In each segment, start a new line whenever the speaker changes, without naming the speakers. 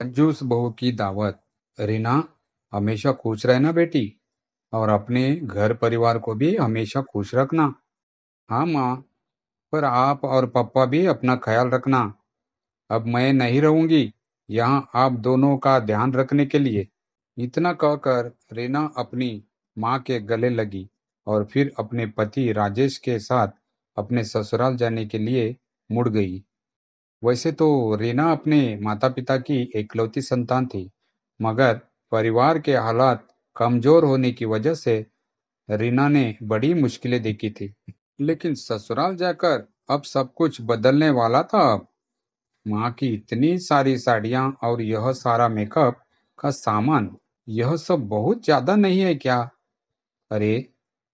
कंजूस बहू की दावत। रीना, हमेशा खुश रहना बेटी, और अपने घर परिवार को भी हमेशा खुश रखना। हाँ माँ, पर आप और पापा भी अपना ख्याल रखना। अब मैं नहीं रहूंगी यहाँ आप दोनों का ध्यान रखने के लिए। इतना कहकर रीना अपनी माँ के गले लगी और फिर अपने पति राजेश के साथ अपने ससुराल जाने के लिए मुड़ गई। वैसे तो रीना अपने माता पिता की इकलौती संतान थी, मगर परिवार के हालात कमजोर होने की वजह से रीना ने बड़ी मुश्किलें देखी थी। लेकिन ससुराल जाकर अब सब कुछ बदलने वाला था। अब माँ की इतनी सारी साड़ियाँ और यह सारा मेकअप का सामान, यह सब बहुत ज्यादा नहीं है क्या? अरे,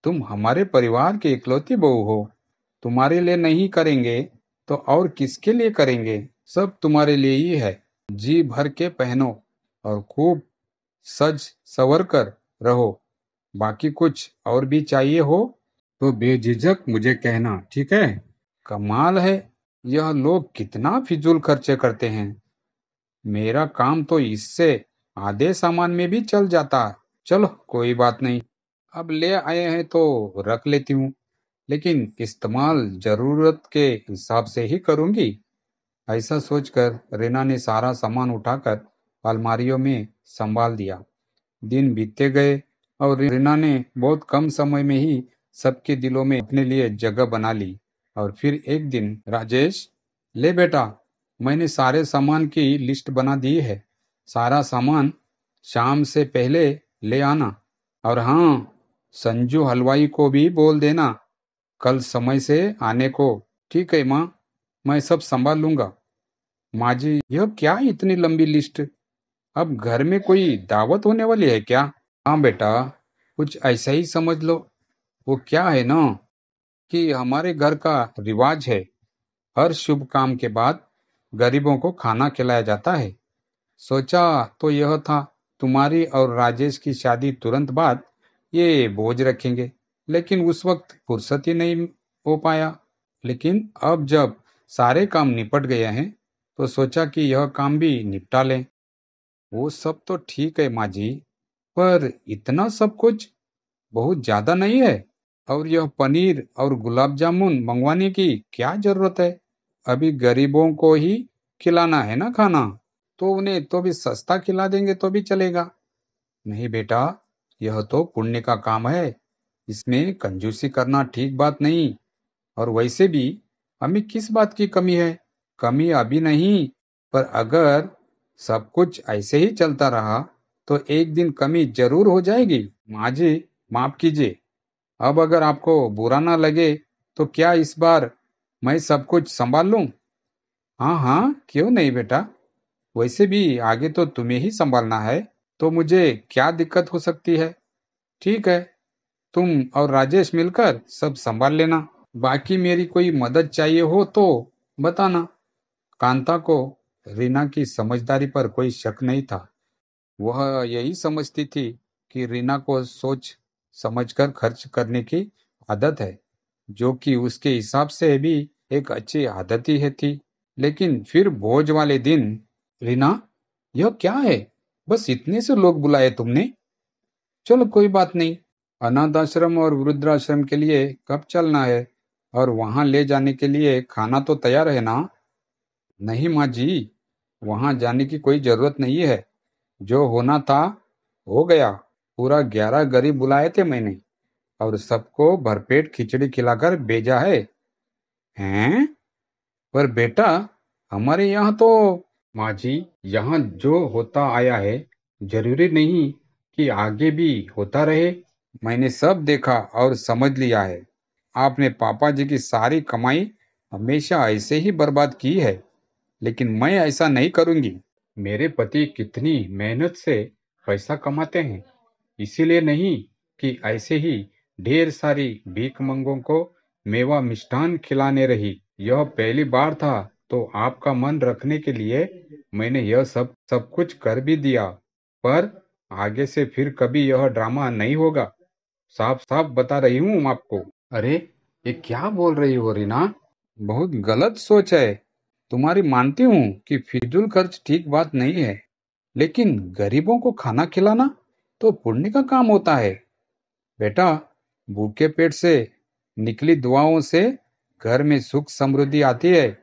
तुम हमारे परिवार की इकलौती बहू हो, तुम्हारे लिए नहीं करेंगे तो और किसके लिए करेंगे? सब तुम्हारे लिए ही है। जी भर के पहनो और खूब सज सवर कर रहो। बाकी कुछ और भी चाहिए हो तो बेझिझक मुझे कहना, ठीक है? कमाल है, यह लोग कितना फिजूल खर्चे करते हैं। मेरा काम तो इससे आधे सामान में भी चल जाता। चलो कोई बात नहीं, अब ले आए हैं तो रख लेती हूँ, लेकिन इस्तेमाल जरूरत के हिसाब से ही करूंगी। ऐसा सोचकर रीना ने सारा सामान उठाकर अलमारियों में संभाल दिया। दिन बीतते गए और रीना ने बहुत कम समय में ही सबके दिलों में अपने लिए जगह बना ली। और फिर एक दिन, राजेश, ले बेटा, मैंने सारे सामान की लिस्ट बना दी है। सारा सामान शाम से पहले ले आना। और हाँ, संजू हलवाई को भी बोल देना कल समय से आने को। ठीक है माँ, मैं सब संभाल लूंगा। माँ जी, यह क्या इतनी लंबी लिस्ट? अब घर में कोई दावत होने वाली है क्या? हाँ बेटा, कुछ ऐसा ही समझ लो। वो क्या है ना कि हमारे घर का रिवाज है, हर शुभ काम के बाद गरीबों को खाना खिलाया जाता है। सोचा तो यह था तुम्हारी और राजेश की शादी तुरंत बाद ये भोज रखेंगे, लेकिन उस वक्त फुर्सत ही नहीं हो पाया। लेकिन अब जब सारे काम निपट गए हैं तो सोचा कि यह काम भी निपटा लें। वो सब तो ठीक है माँ जी, पर इतना सब कुछ बहुत ज्यादा नहीं है? और यह पनीर और गुलाब जामुन मंगवाने की क्या जरूरत है? अभी गरीबों को ही खिलाना है ना खाना, तो उन्हें तो भी सस्ता खिला देंगे तो भी चलेगा। नहीं बेटा, यह तो पुण्य का काम है, इसमें कंजूसी करना ठीक बात नहीं। और वैसे भी हमें किस बात की कमी है? कमी अभी नहीं, पर अगर सब कुछ ऐसे ही चलता रहा तो एक दिन कमी जरूर हो जाएगी। माँ जी, माफ कीजिए। अब अगर आपको बुरा ना लगे तो क्या इस बार मैं सब कुछ संभाल लूं? हाँ हाँ, क्यों नहीं बेटा। वैसे भी आगे तो तुम्हें ही संभालना है, तो मुझे क्या दिक्कत हो सकती है? ठीक है, तुम और राजेश मिलकर सब संभाल लेना। बाकी मेरी कोई मदद चाहिए हो तो बताना। कांता को रीना की समझदारी पर कोई शक नहीं था। वह यही समझती थी कि रीना को सोच समझकर खर्च करने की आदत है, जो कि उसके हिसाब से भी एक अच्छी आदत ही है थी। लेकिन फिर भोज वाले दिन, रीना, यह क्या है? बस इतने से लोग बुलाए तुमने? चलो कोई बात नहीं, अनाथ आश्रम और वृद्धाश्रम के लिए कब चलना है, और वहां ले जाने के लिए खाना तो तैयार है ना? नहीं माँ जी, वहां जाने की कोई जरूरत नहीं है। जो होना था हो गया। पूरा 11 गरीब बुलाए थे मैंने, और सबको भरपेट खिचड़ी खिलाकर भेजा है। हैं? पर बेटा, हमारे यहाँ तो। माँ जी, यहाँ जो होता आया है जरूरी नहीं कि आगे भी होता रहे। मैंने सब देखा और समझ लिया है। आपने पापा जी की सारी कमाई हमेशा ऐसे ही बर्बाद की है, लेकिन मैं ऐसा नहीं करूंगी। मेरे पति कितनी मेहनत से पैसा कमाते हैं, इसीलिए नहीं कि ऐसे ही ढेर सारी भीखमंगों को मेवा मिष्ठान खिलाने रही। यह पहली बार था, तो आपका मन रखने के लिए मैंने यह सब सब कुछ कर भी दिया। पर आगे से फिर कभी यह ड्रामा नहीं होगा, साफ साफ बता रही हूँ आपको। अरे, ये क्या बोल रही हो रीना? बहुत गलत सोच है तुम्हारी। मानती हूँ कि फिजूल खर्च ठीक बात नहीं है, लेकिन गरीबों को खाना खिलाना तो पुण्य का काम होता है। बेटा, भूखे पेट से निकली दुआओं से घर में सुख समृद्धि आती है।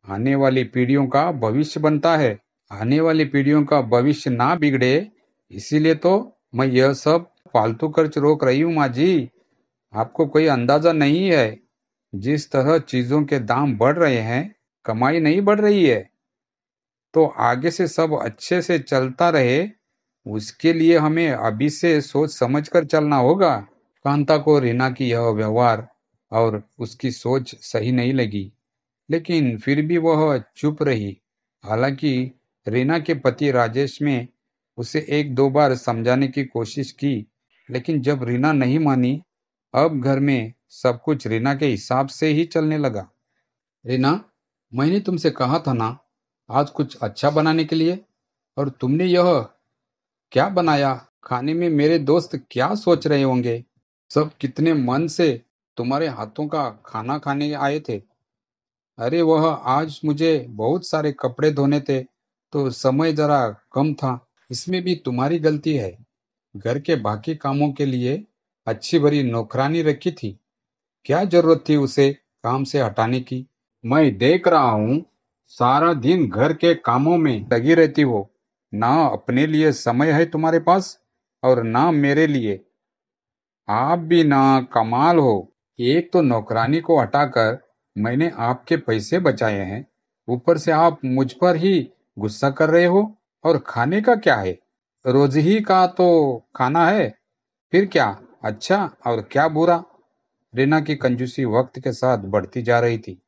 आने वाली पीढ़ियों का भविष्य बनता है। आने वाली पीढ़ियों का भविष्य ना बिगड़े, इसीलिए तो मैं यह सब फालतू खर्च रोक रही हूँ माँ जी। आपको कोई अंदाजा नहीं है, जिस तरह चीजों के दाम बढ़ रहे हैं, कमाई नहीं बढ़ रही है। तो आगे से सब अच्छे से चलता रहे, उसके लिए हमें अभी से सोच समझ कर चलना होगा। कांता को रीना की यह व्यवहार और उसकी सोच सही नहीं लगी, लेकिन फिर भी वह चुप रही। हालांकि रीना के पति राजेश ने उसे एक दो बार समझाने की कोशिश की, लेकिन जब रीना नहीं मानी, अब घर में सब कुछ रीना के हिसाब से ही चलने लगा। रीना, मैंने तुमसे कहा था ना, आज कुछ अच्छा बनाने के लिए, और तुमने यह क्या बनाया? खाने में मेरे दोस्त क्या सोच रहे होंगे? सब कितने मन से तुम्हारे हाथों का खाना खाने आए थे। अरे वह आज मुझे बहुत सारे कपड़े धोने थे, तो समय जरा कम था। इसमें भी तुम्हारी गलती है। घर के बाकी कामों के लिए अच्छी भरी नौकरानी रखी थी। क्या जरूरत थी उसे काम से हटाने की? मैं देख रहा हूँ, सारा दिन घर के कामों में लगी रहती हो। ना अपने लिए समय है तुम्हारे पास, और ना मेरे लिए। आप भी ना कमाल हो। एक तो नौकरानी को हटाकर मैंने आपके पैसे बचाए हैं, ऊपर से आप मुझ पर ही गुस्सा कर रहे हो। और खाने का क्या है? रोज ही का तो खाना है। फिर क्या अच्छा और क्या बुरा? रीना की कंजूसी वक्त के साथ बढ़ती जा रही थी,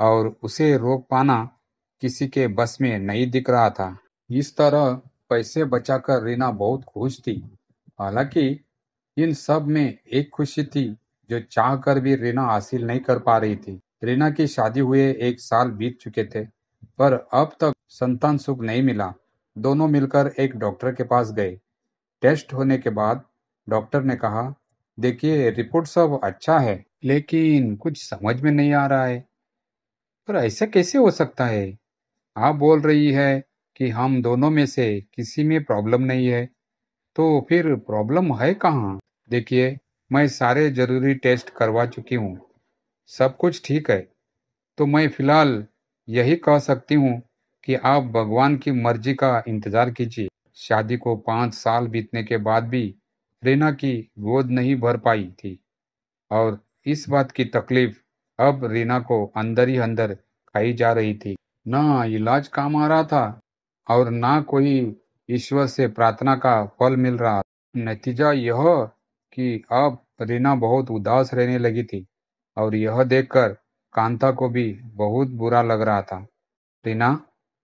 और उसे रोक पाना किसी के बस में नहीं दिख रहा था। इस तरह पैसे बचाकर रीना बहुत खुश थी। हालांकि इन सब में एक खुशी थी जो चाह कर भी रीना हासिल नहीं कर पा रही थी। रीना की शादी हुए 1 साल बीत चुके थे, पर अब तक संतान सुख नहीं मिला। दोनों मिलकर एक डॉक्टर के पास गए। टेस्ट होने के बाद डॉक्टर ने कहा, देखिए रिपोर्ट सब अच्छा है, लेकिन कुछ समझ में नहीं आ रहा है। पर ऐसा कैसे हो सकता है? आप बोल रही है कि हम दोनों में से किसी में प्रॉब्लम नहीं है, तो फिर प्रॉब्लम है कहाँ? देखिए, मैं सारे जरूरी टेस्ट करवा चुकी हूँ, सब कुछ ठीक है। तो मैं फिलहाल यही कह सकती हूँ कि आप भगवान की मर्जी का इंतजार कीजिए। शादी को 5 साल बीतने के बाद भी रीना की गोद नहीं भर पाई थी, और इस बात की तकलीफ अब रीना को अंदर ही अंदर खाई जा रही थी। ना इलाज काम आ रहा था, और ना कोई ईश्वर से प्रार्थना का फल मिल रहा। नतीजा यह कि अब रीना बहुत उदास रहने लगी थी, और यह देखकर कांता को भी बहुत बुरा लग रहा था। रीना,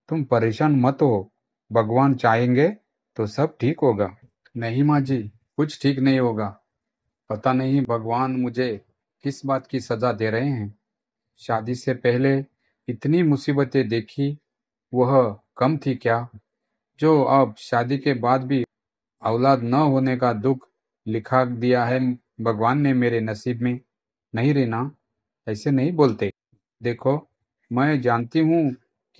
तुम परेशान मत हो। भगवान चाहेंगे तो सब ठीक होगा। नहीं माँ जी, कुछ ठीक नहीं होगा। पता नहीं भगवान मुझे किस बात की सजा दे रहे हैं। शादी से पहले इतनी मुसीबतें देखी, वह कम थी क्या, जो अब शादी के बाद भी औलाद न होने का दुख लिखा दिया है भगवान ने मेरे नसीब में। नहीं रीना, ऐसे नहीं बोलते। देखो, मैं जानती हूँ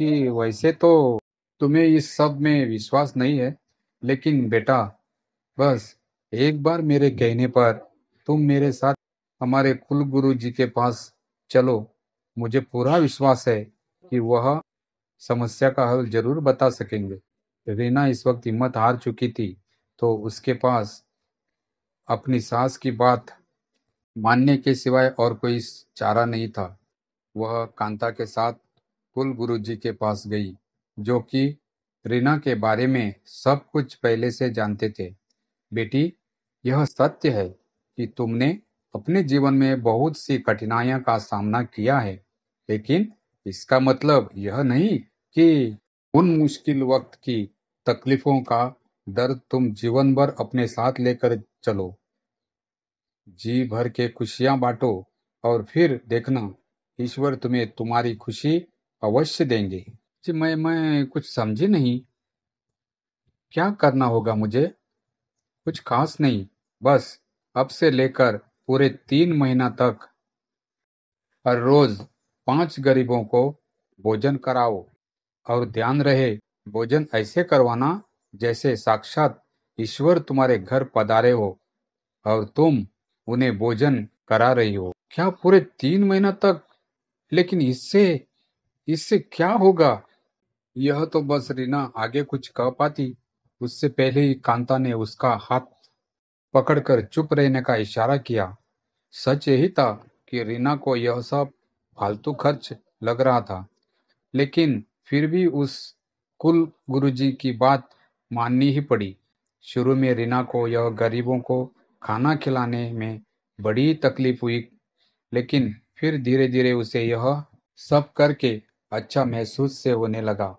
कि वैसे तो तुम्हें इस सब में विश्वास नहीं है, लेकिन बेटा, बस एक बार मेरे कहने पर तुम मेरे साथ हमारे कुल गुरु जी के पास चलो। मुझे पूरा विश्वास है कि वह समस्या का हल जरूर बता सकेंगे। रीना इस वक्त हिम्मत हार चुकी थी, तो उसके पास अपनी सास की बात मानने के सिवाय और कोई चारा नहीं था। वह कांता के साथ कुल गुरुजी के पास गई, जो कि रीना के बारे में सब कुछ पहले से जानते थे। बेटी, यह सत्य है कि तुमने अपने जीवन में बहुत सी कठिनाइयों का सामना किया है, लेकिन इसका मतलब यह नहीं कि उन मुश्किल वक्त की तकलीफों का दर्द तुम जीवन भर अपने साथ लेकर चलो। जी भर के खुशियां बांटो, और फिर देखना, ईश्वर तुम्हें तुम्हारी खुशी अवश्य देंगे। जी मैं कुछ समझी नहीं। क्या करना होगा मुझे? कुछ खास नहीं, बस अब से लेकर पूरे 3 महीना तक हर रोज 5 गरीबों को भोजन कराओ। और ध्यान रहे, भोजन ऐसे करवाना जैसे साक्षात ईश्वर तुम्हारे घर पधारे हो और तुम उन्हें भोजन करा रही हो। क्या पूरे 3 महीना तक? लेकिन इससे इससे क्या होगा? यह तो बस रीना आगे कुछ कह पाती उससे पहले ही कांता ने उसका हाथ पकड़कर चुप रहने का इशारा किया। सच यही था कि रीना को यह सब फालतू खर्च लग रहा था, लेकिन फिर भी उस कुल गुरुजी की बात माननी ही पड़ी। शुरू में रीना को यह गरीबों को खाना खिलाने में बड़ी तकलीफ हुई, लेकिन फिर धीरे धीरे उसे यह सब करके अच्छा महसूस से होने लगा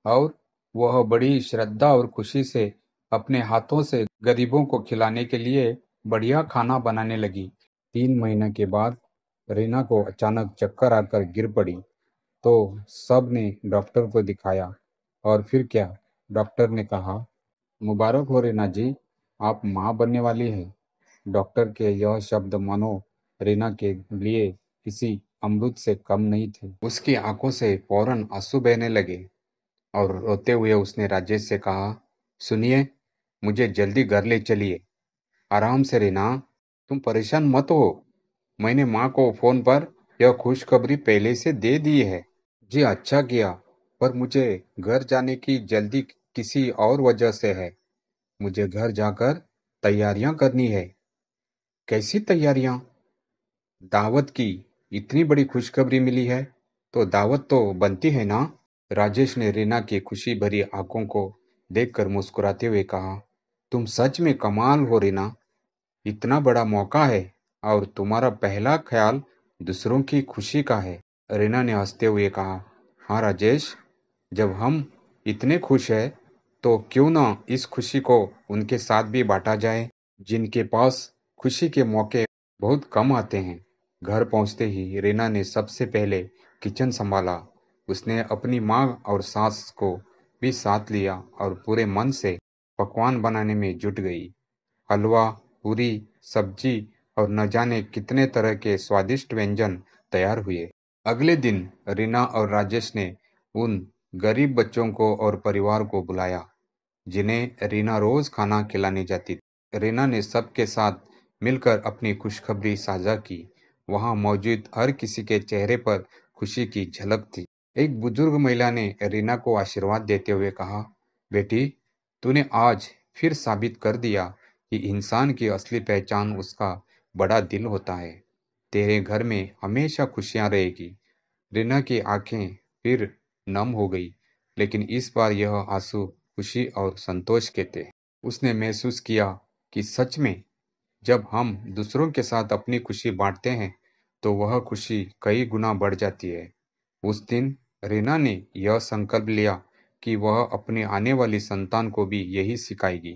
और वह बड़ी श्रद्धा और खुशी से अपने हाथों से गरीबों को खिलाने के लिए बढ़िया खाना बनाने लगी। 3 महीने के बाद रीना को अचानक चक्कर आकर गिर पड़ी, तो सब ने डॉक्टर को दिखाया। और फिर क्या? डॉक्टर ने कहा, मुबारक हो रीना जी, आप माँ बनने वाली हैं। डॉक्टर के यह शब्द मानो रीना के लिए किसी अमृत से कम नहीं थे। उसकी आंखों से फौरन आंसू बहने लगे और रोते हुए उसने राजेश से कहा, सुनिए, मुझे जल्दी घर ले चलिए। आराम से रीना, तुम परेशान मत हो। मैंने माँ को फोन पर यह खुशखबरी पहले से दे दी है। जी अच्छा किया, पर मुझे घर जाने की जल्दी किसी और वजह से है। मुझे घर जाकर तैयारियां करनी है। कैसी तैयारियां? दावत की। इतनी बड़ी खुशखबरी मिली है तो दावत तो बनती है ना। राजेश ने रीना की खुशी भरी आंखों को देखकर मुस्कुराते हुए कहा, तुम सच में कमाल हो रीना। इतना बड़ा मौका है और तुम्हारा पहला ख्याल दूसरों की खुशी का है। रीना ने हंसते हुए कहा, हाँ राजेश, जब हम इतने खुश हैं तो क्यों ना इस खुशी को उनके साथ भी बांटा जाए जिनके पास खुशी के मौके बहुत कम आते हैं। घर पहुंचते ही रीना ने सबसे पहले किचन संभाला। उसने अपनी माँ और सास को भी साथ लिया और पूरे मन से पकवान बनाने में जुट गई। हलवा, पूरी, सब्जी और न जाने कितने तरह के स्वादिष्ट व्यंजन तैयार हुए। अगले दिन रीना और राजेश ने उन गरीब बच्चों को और परिवार को बुलाया जिन्हें रीना रोज खाना खिलाने जाती थी। रीना ने सबके साथ मिलकर अपनी खुशखबरी साझा की। वहां मौजूद हर किसी के चेहरे पर खुशी की झलक थी। एक बुजुर्ग महिला ने रीना को आशीर्वाद देते हुए कहा, बेटी, तूने आज फिर साबित कर दिया कि इंसान की असली पहचान उसका बड़ा दिल होता है। तेरे घर में हमेशा खुशियां रहेगी। रीना की आंखें फिर नम हो गई, लेकिन इस बार यह आंसू खुशी और संतोष के थे। उसने महसूस किया कि सच में जब हम दूसरों के साथ अपनी खुशी बांटते हैं तो वह खुशी कई गुना बढ़ जाती है। उस दिन रीना ने यह संकल्प लिया कि वह अपनी आने वाली संतान को भी यही सिखाएगी।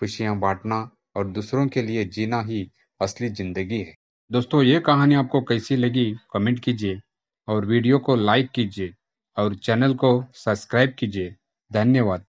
खुशियां बांटना और दूसरों के लिए जीना ही असली जिंदगी है। दोस्तों, ये कहानी आपको कैसी लगी कमेंट कीजिए और वीडियो को लाइक कीजिए और चैनल को सब्सक्राइब कीजिए। धन्यवाद।